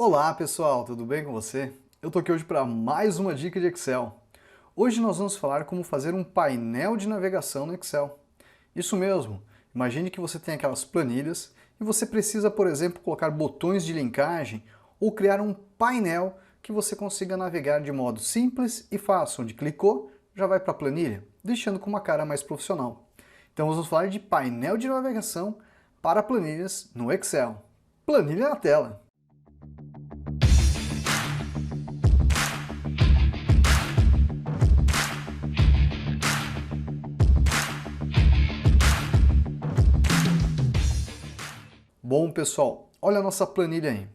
Olá pessoal, tudo bem com você? Eu tô aqui hoje para mais uma dica de Excel. Hoje nós vamos falar como fazer um painel de navegação no Excel. Isso mesmo, imagine que você tem aquelas planilhas e você precisa, por exemplo, colocar botões de linkagem ou criar um painel que você consiga navegar de modo simples e fácil, onde clicou, já vai para a planilha, deixando com uma cara mais profissional. Então vamos falar de painel de navegação para planilhas no Excel. Planilha na tela! Bom, pessoal, olha a nossa planilha aí.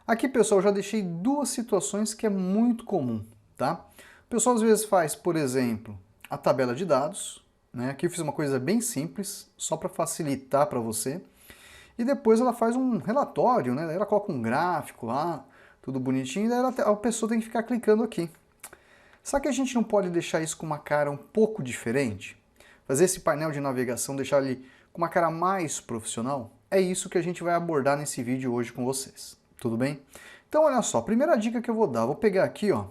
Aqui, pessoal, eu já deixei duas situações que é muito comum, tá? O pessoal às vezes faz, por exemplo, a tabela de dados, né? Aqui eu fiz uma coisa bem simples, só para facilitar para você. E depois ela faz um relatório, né? Ela coloca um gráfico lá, tudo bonitinho, e daí a pessoa tem que ficar clicando aqui. Só que a gente não pode deixar isso com uma cara um pouco diferente? Fazer esse painel de navegação, deixar ele com uma cara mais profissional? É isso que a gente vai abordar nesse vídeo hoje com vocês, tudo bem? Então olha só, a primeira dica que eu vou dar, vou pegar aqui ó,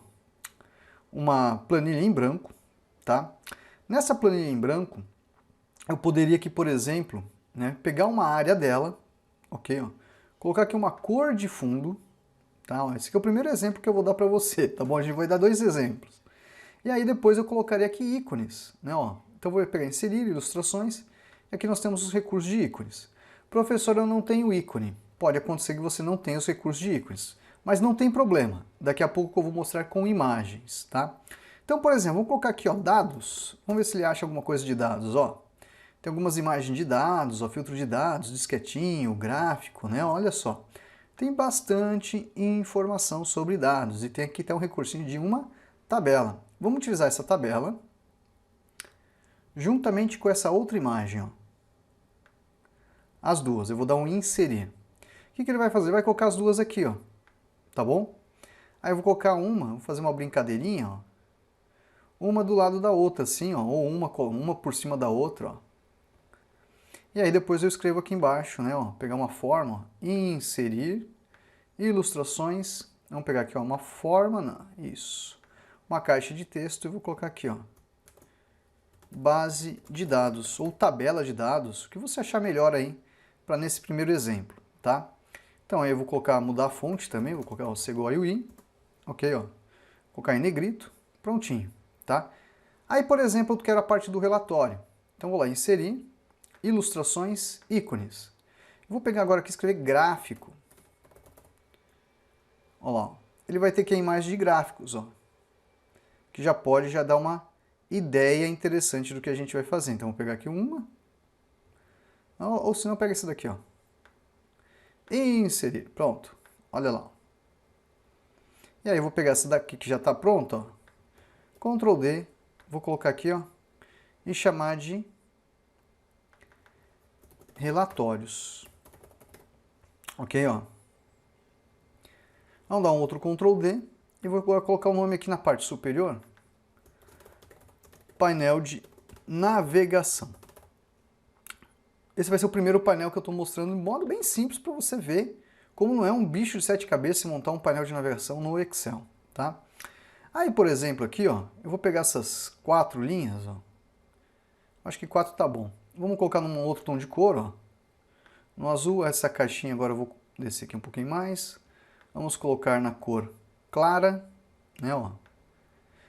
uma planilha em branco, tá? Nessa planilha em branco, eu poderia aqui, por exemplo, né, pegar uma área dela, ok? Ó, colocar aqui uma cor de fundo, tá? Esse aqui é o primeiro exemplo que eu vou dar para você, tá bom? A gente vai dar dois exemplos. E aí depois eu colocaria aqui ícones, né? Ó, então eu vou pegar inserir, ilustrações, e aqui nós temos os recursos de ícones. Professor, eu não tenho ícone. Pode acontecer que você não tenha os recursos de ícones, mas não tem problema. Daqui a pouco eu vou mostrar com imagens, tá? Então, por exemplo, vamos colocar aqui, ó, dados. Vamos ver se ele acha alguma coisa de dados, ó. Tem algumas imagens de dados, ó, filtro de dados, disquetinho, gráfico, né? Olha só. Tem bastante informação sobre dados e tem aqui até um recursinho de uma tabela. Vamos utilizar essa tabela juntamente com essa outra imagem, ó. As duas, eu vou dar um inserir. O que ele vai fazer? Vai colocar as duas aqui, ó. Tá bom? Aí eu vou colocar uma, vou fazer uma brincadeirinha, ó. Uma do lado da outra, assim, ó. Ou uma por cima da outra, ó. E aí depois eu escrevo aqui embaixo, né, ó. Pegar uma forma, ó. Inserir, ilustrações. Vamos pegar aqui, ó, uma forma, não, isso. Uma caixa de texto e vou colocar aqui, ó. Base de dados, ou tabela de dados, o que você achar melhor aí, para nesse primeiro exemplo, tá? Então aí eu vou colocar, mudar a fonte também, vou colocar o Segoiuí, ok, ó. Vou colocar em negrito, prontinho, tá? Aí, por exemplo, eu quero a parte do relatório. Então vou lá, inserir, ilustrações, ícones. Eu vou pegar agora aqui e escrever gráfico. Olha lá, ó. Ele vai ter aqui a imagem de gráficos, ó. Que já pode já dar uma ideia interessante do que a gente vai fazer. Então vou pegar aqui uma, ou se não, pega esse daqui, ó. Inserir, pronto, olha lá. E aí eu vou pegar essa daqui que já está pronta, ó. Ctrl D, vou colocar aqui, ó, e chamar de relatórios. Ok, ó. Vamos dar um outro Ctrl D e vou colocar o nome aqui na parte superior. Painel de navegação. Esse vai ser o primeiro painel que eu estou mostrando de modo bem simples para você ver como não é um bicho de sete cabeças montar um painel de navegação no Excel, tá? Aí, por exemplo, aqui, ó, eu vou pegar essas quatro linhas, ó. Acho que quatro tá bom. Vamos colocar num outro tom de cor, ó. No azul, essa caixinha agora eu vou descer aqui um pouquinho mais. Vamos colocar na cor clara, né, ó.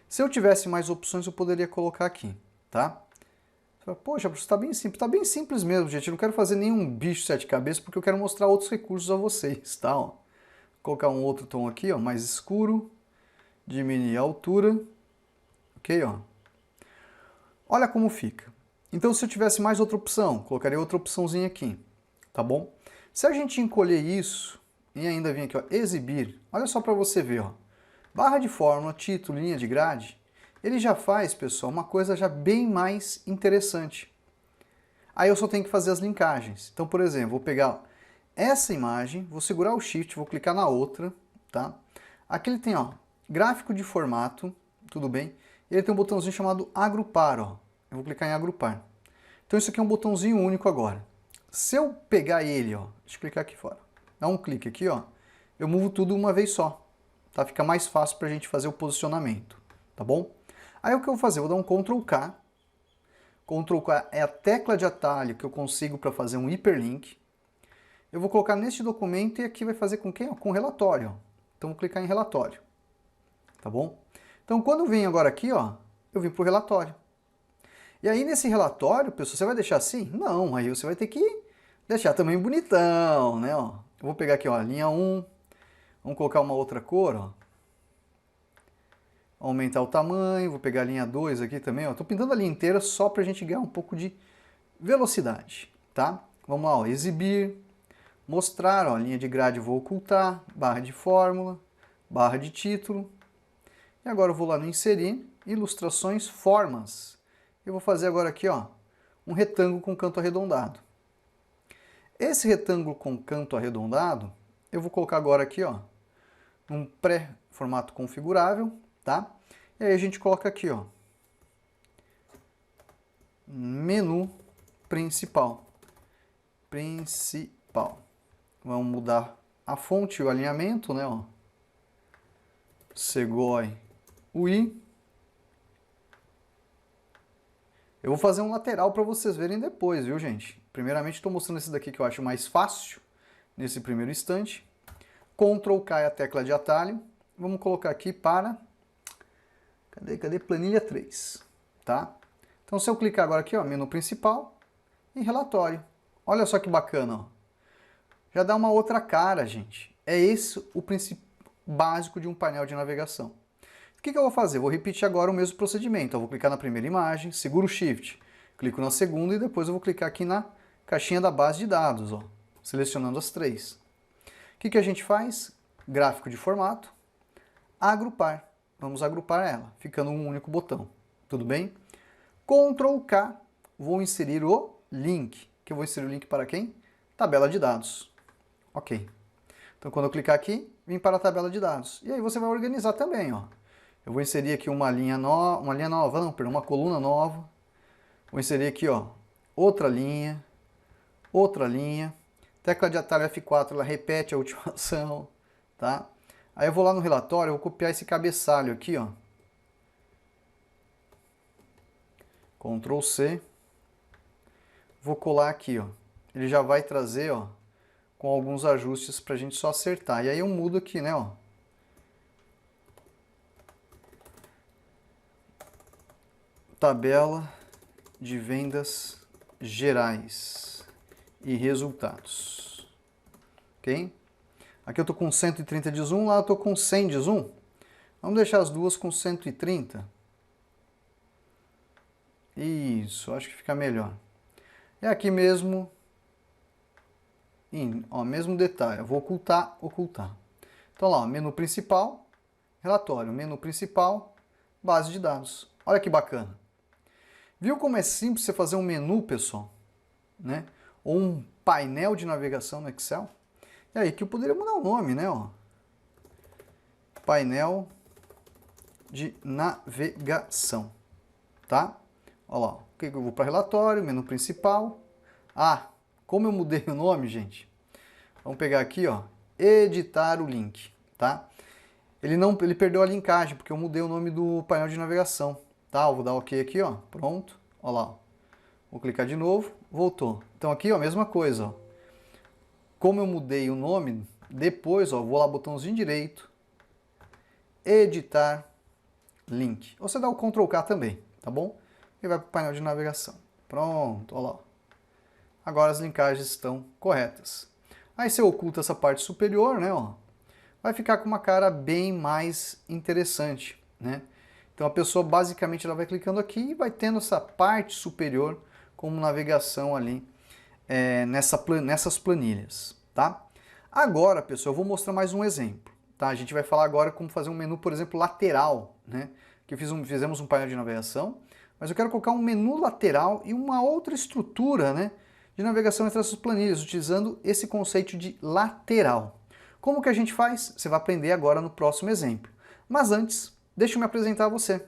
Se eu tivesse mais opções, eu poderia colocar aqui, tá? Poxa, está bem simples. Está bem simples mesmo, gente. Eu não quero fazer nenhum bicho de sete cabeças, porque eu quero mostrar outros recursos a vocês, tá? Ó. Vou colocar um outro tom aqui, ó, mais escuro. Diminuir a altura. Ok, ó. Olha como fica. Então, se eu tivesse mais outra opção, colocaria outra opçãozinha aqui, tá bom? Se a gente encolher isso e ainda vir aqui, ó, exibir, olha só para você ver, ó. Barra de fórmula, título, linha de grade, ele já faz, pessoal, uma coisa já bem mais interessante. Aí eu só tenho que fazer as linkagens. Então, por exemplo, vou pegar essa imagem, vou segurar o Shift, vou clicar na outra, tá? Aqui ele tem, ó, gráfico de formato, tudo bem? E ele tem um botãozinho chamado agrupar, ó. Eu vou clicar em agrupar. Então isso aqui é um botãozinho único agora. Se eu pegar ele, ó, deixa eu clicar aqui fora. Dá um clique aqui, ó, eu movo tudo uma vez só, tá? Fica mais fácil para a gente fazer o posicionamento, tá bom? Aí o que eu vou fazer? Eu vou dar um Ctrl K. Ctrl K é a tecla de atalho que eu consigo para fazer um hiperlink. Eu vou colocar neste documento e aqui vai fazer com quem? Com relatório. Ó. Então vou clicar em relatório, tá bom? Então quando eu venho agora aqui, ó, eu vim para o relatório. E aí nesse relatório, pessoal, você vai deixar assim? Não, aí você vai ter que deixar também bonitão, né? Ó. Eu vou pegar aqui, ó, linha 1, vamos colocar uma outra cor, ó. Aumentar o tamanho, vou pegar a linha 2 aqui também, ó. Tô pintando a linha inteira só pra gente ganhar um pouco de velocidade, tá? Vamos lá, ó, exibir, mostrar, ó, linha de grade eu vou ocultar, barra de fórmula, barra de título. E agora eu vou lá no inserir, ilustrações, formas. Eu vou fazer agora aqui, ó, um retângulo com canto arredondado. Esse retângulo com canto arredondado, eu vou colocar agora aqui, ó, num pré-formato configurável, tá? E aí a gente coloca aqui, ó, menu principal. Vamos mudar a fonte e o alinhamento, né, ó. Segoy UI. Eu vou fazer um lateral para vocês verem depois, viu, gente? Primeiramente estou mostrando esse daqui que eu acho mais fácil, nesse primeiro instante. Ctrl K é a tecla de atalho. Vamos colocar aqui para... Cadê? Planilha 3, tá? Então se eu clicar agora aqui, ó, menu principal e relatório. Olha só que bacana, ó. Já dá uma outra cara, gente. É esse o princípio básico de um painel de navegação. O que eu vou fazer? Vou repetir agora o mesmo procedimento. Eu vou clicar na primeira imagem, seguro o Shift, clico na segunda e depois eu vou clicar aqui na caixinha da base de dados, ó, selecionando as três. O que a gente faz? Gráfico de formato, agrupar. Vamos agrupar ela, ficando um único botão. Tudo bem? Ctrl K, vou inserir o link. Que eu vou inserir o link para quem? Tabela de dados. Ok. Então quando eu clicar aqui, vim para a tabela de dados. E aí você vai organizar também, ó. Eu vou inserir aqui uma coluna nova. Vou inserir aqui, ó, outra linha. Tecla de atalho F4, ela repete a última ação, tá? Aí eu vou lá no relatório, eu vou copiar esse cabeçalho aqui, ó. Ctrl C. Vou colar aqui, ó. Ele já vai trazer, ó, com alguns ajustes pra gente só acertar. E aí eu mudo aqui, né, ó. Tabela de vendas gerais e resultados. Ok? Aqui eu tô com 130 de zoom, lá eu tô com 100 de zoom. Vamos deixar as duas com 130. Isso, acho que fica melhor. É aqui mesmo, ó, mesmo detalhe, eu vou ocultar. Então lá, ó, menu principal, relatório, menu principal, base de dados. Olha que bacana. Viu como é simples você fazer um menu, pessoal? Né? Ou um painel de navegação no Excel? E aí que eu poderia mudar o nome, né? Ó. Painel de navegação, tá? Olha lá, eu vou para relatório, menu principal. Ah, como eu mudei o nome, gente? Vamos pegar aqui, ó, editar o link, tá? Ele perdeu a linkagem porque eu mudei o nome do painel de navegação, tá? Eu vou dar OK aqui, ó, pronto. Olha lá, ó. Vou clicar de novo, voltou. Então aqui, ó, a mesma coisa, ó. Como eu mudei o nome, depois, ó, vou lá, botãozinho direito, editar link. Ou você dá o Ctrl K também, tá bom? E vai para o painel de navegação. Pronto, olha lá. Agora as linkagens estão corretas. Aí você oculta essa parte superior, né, ó. Vai ficar com uma cara bem mais interessante, né? Então a pessoa basicamente ela vai clicando aqui e vai tendo essa parte superior como navegação ali nessas planilhas, tá? Agora, pessoal, eu vou mostrar mais um exemplo, tá? A gente vai falar agora como fazer um menu, por exemplo, lateral, né? Que fizemos um painel de navegação, mas eu quero colocar um menu lateral e uma outra estrutura, né, de navegação entre essas planilhas, utilizando esse conceito de lateral. Como que a gente faz? Você vai aprender agora no próximo exemplo. Mas antes, deixa eu me apresentar a você.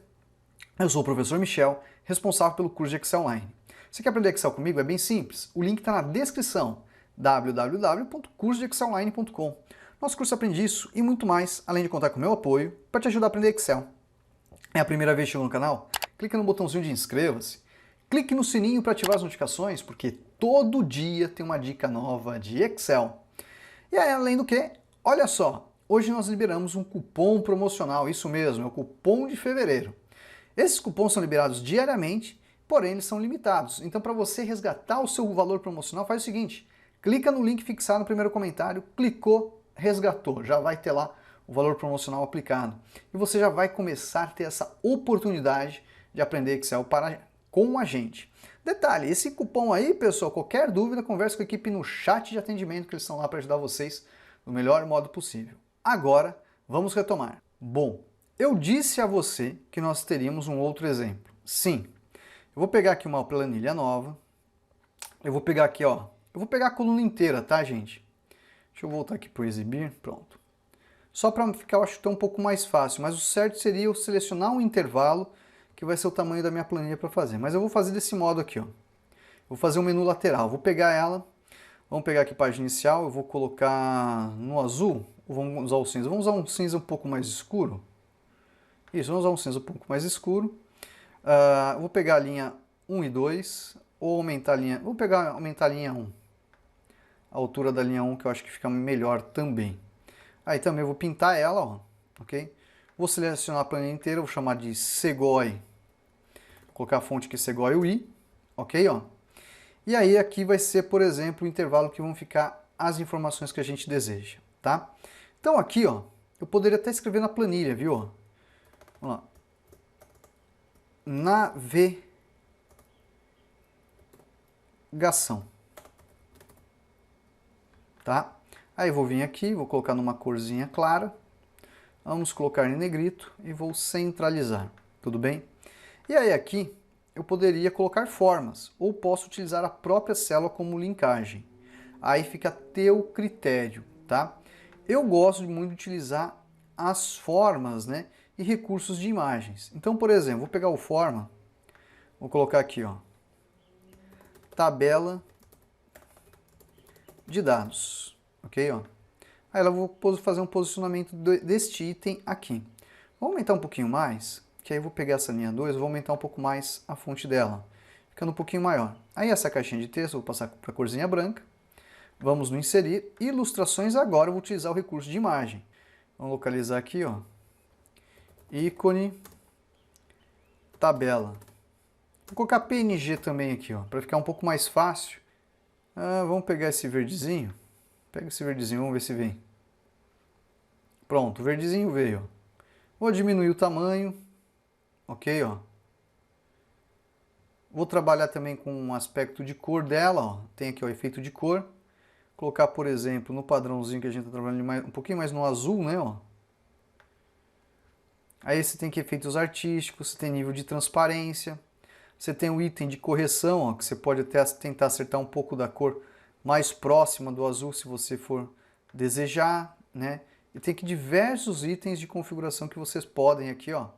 Eu sou o professor Michel, responsável pelo curso de Excel Online. Você quer aprender Excel comigo? É bem simples. O link está na descrição, www.cursodeexcelonline.com. Nosso curso aprende isso e muito mais, além de contar com o meu apoio para te ajudar a aprender Excel. É a primeira vez que chegou no canal? Clica no botãozinho de inscreva-se, clique no sininho para ativar as notificações, porque todo dia tem uma dica nova de Excel. E aí, além do que, olha só, hoje nós liberamos um cupom promocional, isso mesmo, é o cupom de fevereiro. Esses cupons são liberados diariamente, porém eles são limitados. Então, para você resgatar o seu valor promocional, faz o seguinte, clica no link fixado no primeiro comentário, clicou, resgatou, já vai ter lá o valor promocional aplicado. E você já vai começar a ter essa oportunidade de aprender Excel com a gente. Detalhe, esse cupom aí, pessoal, qualquer dúvida, converse com a equipe no chat de atendimento, que eles estão lá para ajudar vocês do melhor modo possível. Agora, vamos retomar. Bom, eu disse a você que nós teríamos um outro exemplo. Sim, eu vou pegar aqui uma planilha nova, eu vou pegar aqui, ó, eu vou pegar a coluna inteira, tá, gente? Deixa eu voltar aqui para o exibir, pronto. Só para ficar, eu acho que um pouco mais fácil, mas o certo seria eu selecionar um intervalo que vai ser o tamanho da minha planilha para fazer. Mas eu vou fazer desse modo aqui, ó. Vou fazer um menu lateral, vou pegar ela, vamos pegar aqui página inicial, eu vou colocar no azul, ou vamos usar o cinza? Vamos usar um cinza um pouco mais escuro. Isso, vamos usar um cinza um pouco mais escuro. Vou pegar a linha 1 e 2, ou aumentar a linha... aumentar a linha 1. A altura da linha 1, que eu acho que fica melhor também. Aí também eu vou pintar ela, ó, ok? Vou selecionar a planilha inteira, vou chamar de Segoy. Vou colocar a fonte aqui Segoy UI, ok, ó? E aí aqui vai ser, por exemplo, o intervalo que vão ficar as informações que a gente deseja, tá? Então aqui, ó, eu poderia até escrever na planilha, viu? Vamos lá. Navegação. Tá? Aí eu vou vir aqui, vou colocar numa corzinha clara. Vamos colocar em negrito e vou centralizar. Tudo bem? E aí aqui eu poderia colocar formas, ou posso utilizar a própria célula como linkagem. Aí fica a teu critério, tá? Eu gosto muito de utilizar as formas, né, e recursos de imagens. Então, por exemplo, vou pegar o forma, vou colocar aqui, ó, tabela de dados, ok, ó. Aí eu vou fazer um posicionamento deste item aqui. Vou aumentar um pouquinho mais, que aí eu vou pegar essa linha 2, vou aumentar um pouco mais a fonte dela, ficando um pouquinho maior. Aí essa caixinha de texto, eu vou passar para a corzinha branca. Vamos no inserir, ilustrações, agora eu vou utilizar o recurso de imagem. Vamos localizar aqui, ó, ícone, tabela. Vou colocar PNG também aqui, ó, para ficar um pouco mais fácil. Vamos pegar esse verdezinho. Pega esse verdezinho, vamos ver se vem. Pronto, o verdezinho veio. Vou diminuir o tamanho. Ok, ó. Vou trabalhar também com um aspecto de cor dela, ó. Tem aqui o efeito de cor. Colocar, por exemplo, no padrãozinho que a gente está trabalhando um pouquinho mais no azul, né, ó. Aí você tem aqui efeitos artísticos, você tem nível de transparência. Você tem o item de correção, ó, que você pode até tentar acertar um pouco da cor mais próxima do azul, se você for desejar, né? E tem aqui diversos itens de configuração que vocês podem aqui, ó,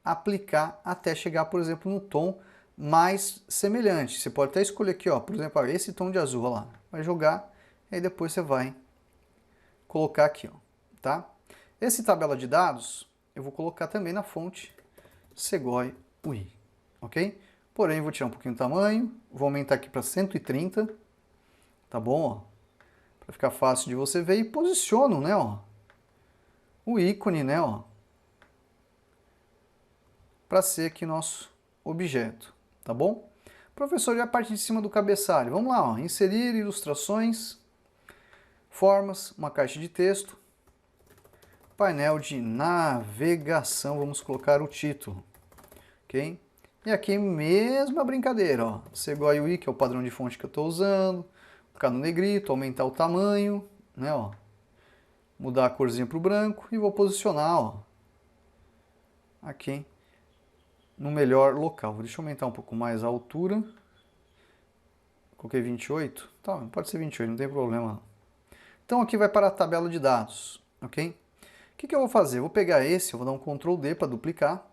aplicar até chegar, por exemplo, no tom mais semelhante. Você pode até escolher aqui, ó, por exemplo, esse tom de azul, ó lá, vai jogar, e aí depois você vai colocar aqui, ó, tá? Esse tabela de dados eu vou colocar também na fonte Segoy UI, ok? Porém, vou tirar um pouquinho o tamanho, vou aumentar aqui para 130, tá bom? Para ficar fácil de você ver, e posiciono, né, ó, o ícone, né, ó, para ser aqui nosso objeto, tá bom? Professor, e a parte de cima do cabeçalho? Vamos lá, ó, inserir ilustrações, formas, uma caixa de texto, painel de navegação, vamos colocar o título, ok? E aqui mesma brincadeira, ó, Segoy UI, que é o padrão de fonte que eu estou usando, colocar no negrito, aumentar o tamanho, né, ó, mudar a corzinha para o branco e vou posicionar, ó, aqui no melhor local. Deixa eu aumentar um pouco mais a altura, coloquei 28, tá, pode ser 28, não tem problema não. Então aqui vai para a tabela de dados, ok? O que eu vou fazer? Eu vou pegar esse, eu vou dar um Ctrl D para duplicar.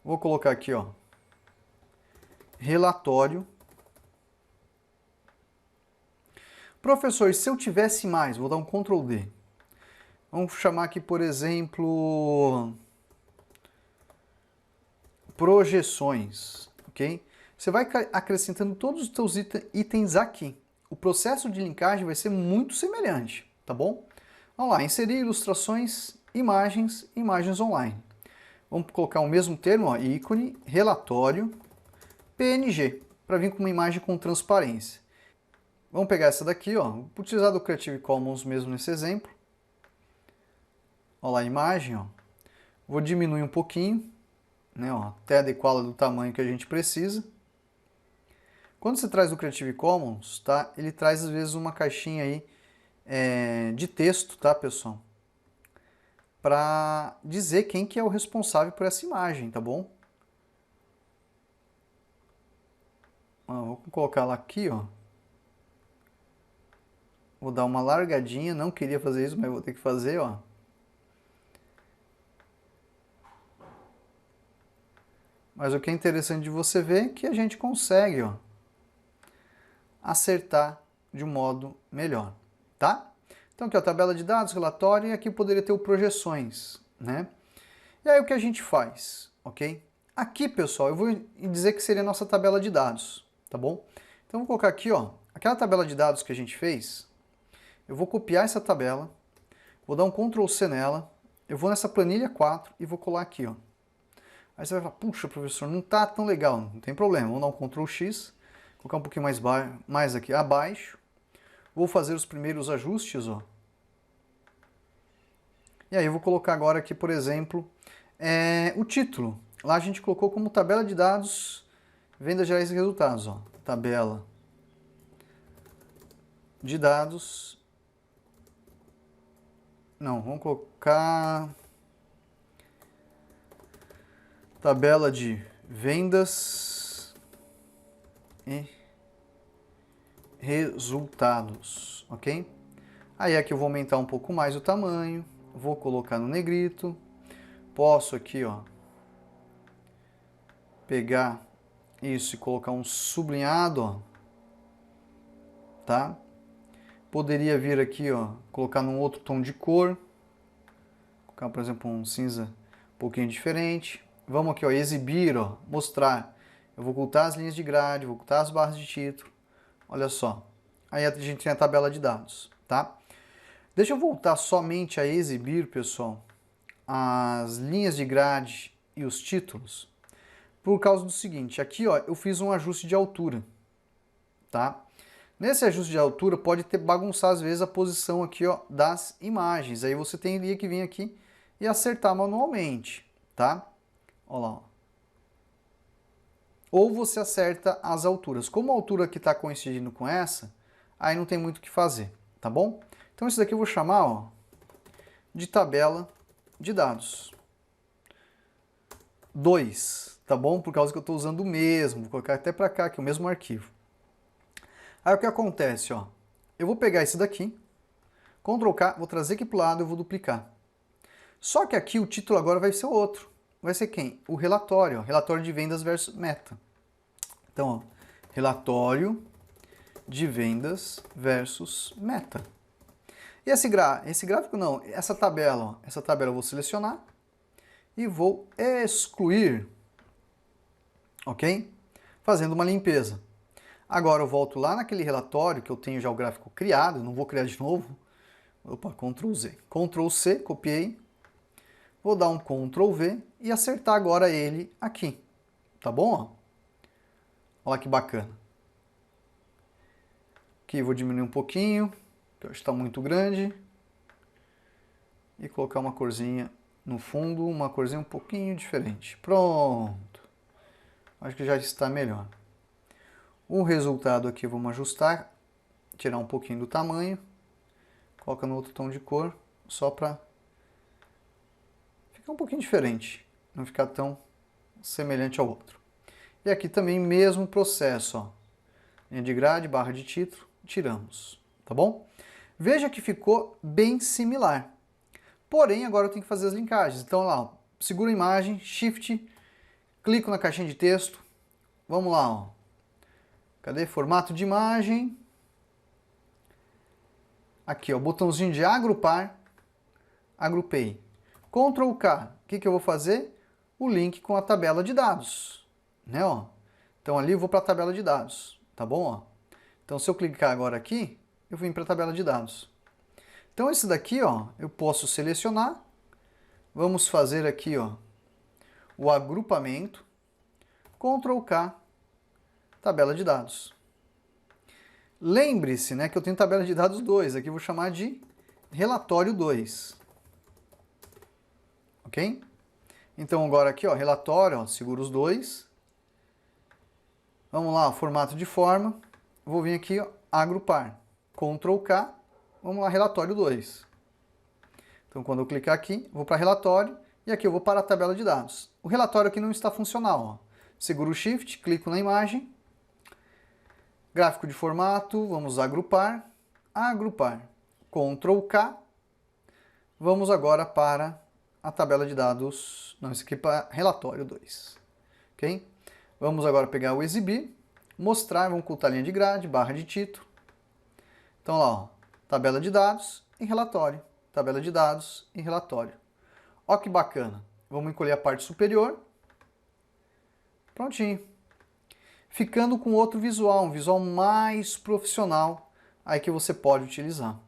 Vou colocar aqui, ó, relatório. Professor, e se eu tivesse mais? Vou dar um Ctrl D. Vamos chamar aqui, por exemplo, projeções, ok? Você vai acrescentando todos os seus itens aqui. O processo de linkagem vai ser muito semelhante, tá bom? Vamos lá, inserir ilustrações, imagens, imagens online. Vamos colocar o mesmo termo, ó, ícone, relatório, PNG, para vir com uma imagem com transparência. Vamos pegar essa daqui, ó, vou utilizar do Creative Commons mesmo nesse exemplo. Olha lá a imagem, ó. Vou diminuir um pouquinho, né, ó, até adequá-la do tamanho que a gente precisa. Quando você traz do Creative Commons, tá, ele traz às vezes uma caixinha aí de texto, tá, pessoal? Para dizer quem que é o responsável por essa imagem, tá bom? Vou colocar ela aqui, ó. Vou dar uma largadinha, não queria fazer isso, mas vou ter que fazer, ó. Mas o que é interessante de você ver é que a gente consegue, ó, acertar de um modo melhor, tá? Então aqui, ó, tabela de dados, relatório, e aqui poderia ter o projeções, né? E aí o que a gente faz, ok? Aqui, pessoal, eu vou dizer que seria a nossa tabela de dados, tá bom? Então vou colocar aqui, ó, aquela tabela de dados que a gente fez, eu vou copiar essa tabela, vou dar um Ctrl C nela, eu vou nessa planilha 4 e vou colar aqui, ó. Aí você vai falar, puxa, professor, não tá tão legal, não tem problema, vamos dar um Ctrl X, colocar um pouquinho mais aqui abaixo, vou fazer os primeiros ajustes, ó. E aí eu vou colocar agora aqui, por exemplo, o título. Lá a gente colocou como tabela de dados, vendas gerais e resultados, ó. Tabela de dados. Não, vamos colocar tabela de vendas e resultados, ok? Aí aqui eu vou aumentar um pouco mais o tamanho, vou colocar no negrito, posso aqui, ó, pegar isso e colocar um sublinhado, ó, tá? Poderia vir aqui, ó, colocar num outro tom de cor, colocar, por exemplo, um cinza um pouquinho diferente. Vamos aqui, ó, exibir, ó, mostrar. Eu vou ocultar as linhas de grade, vou ocultar as barras de título. Olha só. Aí a gente tem a tabela de dados, tá? Deixa eu voltar somente a exibir, pessoal, as linhas de grade e os títulos, por causa do seguinte, aqui, ó, eu fiz um ajuste de altura, tá? Nesse ajuste de altura pode ter bagunçar às vezes a posição aqui, ó, das imagens. Aí você teria que vir aqui e acertar manualmente, tá? Olha lá, ó. Ou você acerta as alturas. Como a altura aqui está coincidindo com essa, aí não tem muito o que fazer, tá bom? Então isso daqui eu vou chamar, ó, de tabela de dados 2, tá bom? Por causa que eu estou usando o mesmo, vou colocar até para cá aqui, o mesmo arquivo. Aí o que acontece, ó, eu vou pegar esse daqui, Ctrl K, vou trazer aqui para o lado e vou duplicar. Só que aqui o título agora vai ser outro. Vai ser quem? O relatório, ó, relatório de vendas versus meta. Então, ó, relatório de vendas versus meta. E esse gráfico não, essa tabela, ó, essa tabela eu vou selecionar e vou excluir, ok? Fazendo uma limpeza. Agora eu volto lá naquele relatório que eu tenho já o gráfico criado, não vou criar de novo. Opa, Ctrl Z. Ctrl C, copiei. Vou dar um Ctrl V e acertar agora ele aqui. Tá bom? Olha que bacana. Aqui vou diminuir um pouquinho, que eu acho que está muito grande. E colocar uma corzinha no fundo, uma corzinha um pouquinho diferente. Pronto. Acho que já está melhor. O resultado aqui vamos ajustar, tirar um pouquinho do tamanho. Coloca no outro tom de cor, só para ficar um pouquinho diferente, não ficar tão semelhante ao outro. E aqui também mesmo processo, ó. Linha de grade, barra de título, tiramos, tá bom? Veja que ficou bem similar. Porém, agora eu tenho que fazer as linkagens. Então, lá, ó, segura a imagem, Shift, clico na caixinha de texto. Vamos lá, ó. Cadê? Formato de imagem. Aqui, ó, botãozinho de agrupar, agrupei. Ctrl K, o que eu vou fazer? O link com a tabela de dados, né, ó? Então ali eu vou para a tabela de dados, tá bom, ó? Então se eu clicar agora aqui, eu vim para a tabela de dados. Então esse daqui, ó, eu posso selecionar. Vamos fazer aqui, ó, o agrupamento. Ctrl K, tabela de dados. Lembre-se, né, que eu tenho tabela de dados 2, aqui eu vou chamar de relatório 2. Ok? Então agora aqui, ó, relatório, ó, seguros 2. Vamos lá, formato de forma. Vou vir aqui, ó, agrupar. Ctrl K, vamos lá, relatório 2. Então quando eu clicar aqui, vou para relatório e aqui eu vou para a tabela de dados. O relatório aqui não está funcional, ó. Seguro Shift, clico na imagem. Gráfico de formato, vamos agrupar. Agrupar. Ctrl K. Vamos agora para a tabela de dados, não, isso aqui é para relatório 2. Ok? Vamos agora pegar o exibir, mostrar, vamos ocultar a linha de grade, barra de título. Então lá, ó, tabela de dados e relatório. Tabela de dados e relatório. Ó que bacana. Vamos encolher a parte superior. Prontinho. Ficando com outro visual, um visual mais profissional, aí que você pode utilizar,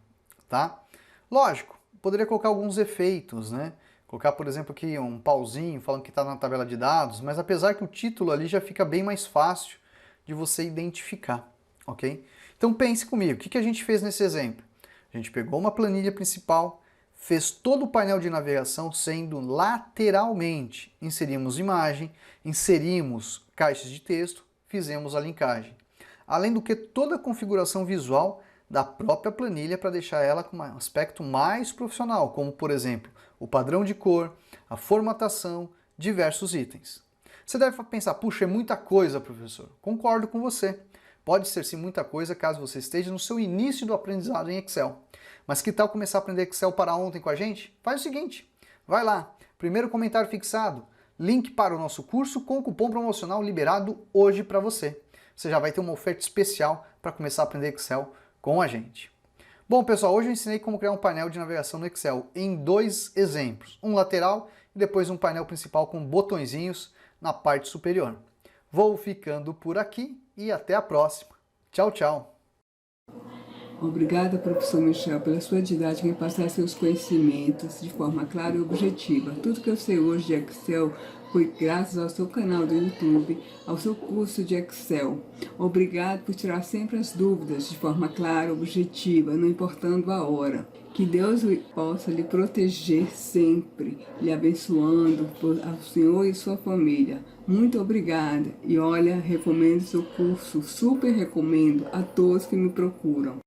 tá? Lógico, poderia colocar alguns efeitos, né? Colocar, por exemplo, aqui um pauzinho falando que está na tabela de dados, mas apesar que o título ali já fica bem mais fácil de você identificar, ok? Então pense comigo, o que a gente fez nesse exemplo? A gente pegou uma planilha principal, fez todo o painel de navegação sendo lateralmente. Inserimos imagem, inserimos caixas de texto, fizemos a linkagem. Além do que toda a configuração visual da própria planilha para deixar ela com um aspecto mais profissional, como por exemplo, o padrão de cor, a formatação, diversos itens. Você deve pensar, puxa, é muita coisa, professor. Concordo com você. Pode ser sim muita coisa caso você esteja no seu início do aprendizado em Excel. Mas que tal começar a aprender Excel para ontem com a gente? Faz o seguinte, vai lá, primeiro comentário fixado, link para o nosso curso com o cupom promocional liberado hoje para você. Você já vai ter uma oferta especial para começar a aprender Excel com a gente. Bom, pessoal, hoje eu ensinei como criar um painel de navegação no Excel em 2 exemplos, um lateral e depois um painel principal com botõezinhos na parte superior. Vou ficando por aqui e até a próxima. Tchau, tchau! Obrigada, professor Michel, pela sua didática em passar seus conhecimentos de forma clara e objetiva. Tudo que eu sei hoje de Excel foi graças ao seu canal do YouTube, ao seu curso de Excel. Obrigado por tirar sempre as dúvidas de forma clara e objetiva, não importando a hora. Que Deus possa lhe proteger sempre, lhe abençoando ao senhor e sua família. Muito obrigada. E olha, recomendo seu curso, super recomendo a todos que me procuram.